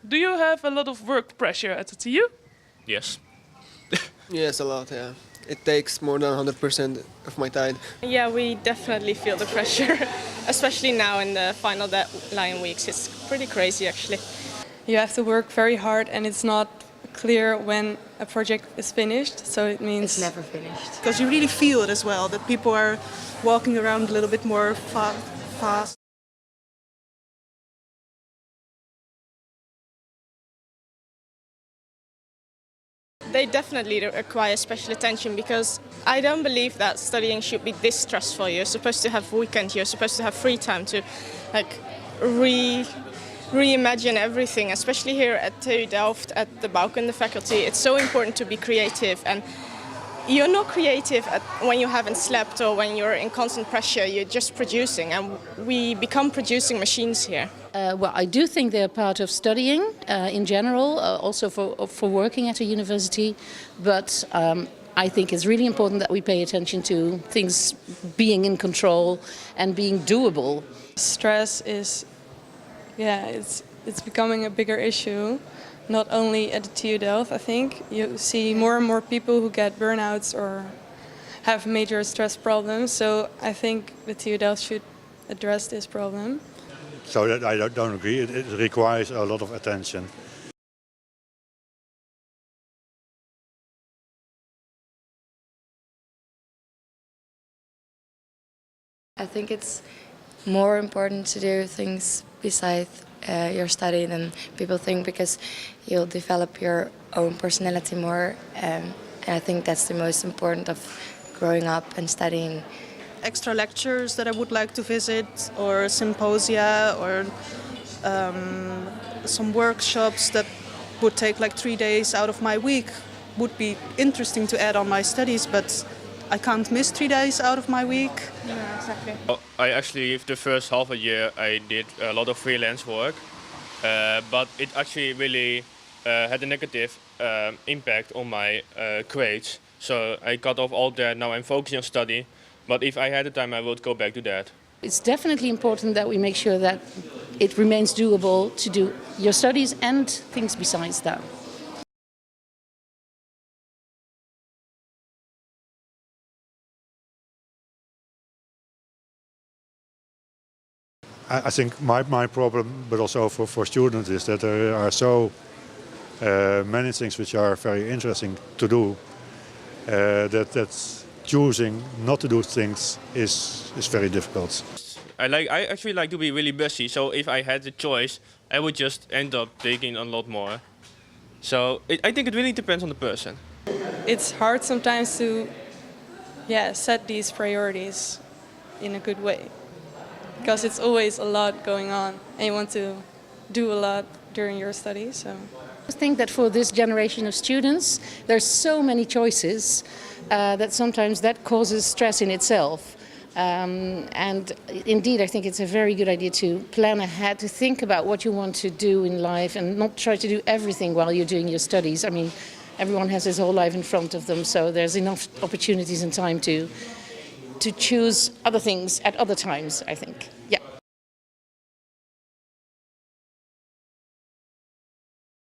Do you have a lot of work pressure at the TU? Yes. Yes, a lot, yeah. It takes more than 100% of my time. Yeah, we definitely feel the pressure, especially now in the final deadline weeks. It's pretty crazy, actually. You have to work very hard and it's not clear when a project is finished, so it means it's never finished. Because you really feel it as well, that people are walking around a little bit more fast. They definitely require special attention because I don't believe that studying should be this stressful. You're supposed to have weekend, you're supposed to have free time to reimagine everything, especially here at TU Delft at the Bouwkunde faculty. It's so important to be creative, and you're not creative when you haven't slept or when you're in constant pressure. You're just producing, and we become producing machines here. Well, I do think they're part of studying in general, also for working at a university, but I think it's really important that we pay attention to things being in control and being doable. stress is, it's becoming a bigger issue. Not only at the TU Delft, I think. You see more and more people who get burnouts or have major stress problems. So I think the TU Delft should address this problem. So that I don't agree. It requires a lot of attention. I think it's more important to do things besides your study than people think, because you'll develop your own personality more, and I think that's the most important of growing up and studying. Extra lectures that I would like to visit, or symposia, or some workshops that would take like 3 days out of my week would be interesting to add on my studies, but I can't miss 3 days out of my week. Yeah, exactly. I actually, the first half a year, I did a lot of freelance work, but it actually really had a negative impact on my grades. So I cut off all that. Now I'm focusing on study, but if I had the time, I would go back to that. It's definitely important that we make sure that it remains doable to do your studies and things besides that. I think my problem, but also for students, is that there are so many things which are very interesting to do, that choosing not to do things is very difficult. I actually like to be really busy, so if I had the choice, I would just end up taking a lot more. So I think it really depends on the person. It's hard sometimes to set these priorities in a good way, because it's always a lot going on and you want to do a lot during your studies. So I think that for this generation of students, there's so many choices that sometimes that causes stress in itself. And indeed, I think it's a very good idea to plan ahead, to think about what you want to do in life and not try to do everything while you're doing your studies. I mean, everyone has his whole life in front of them, so there's enough opportunities and time to choose other things at other times, I think. Yeah.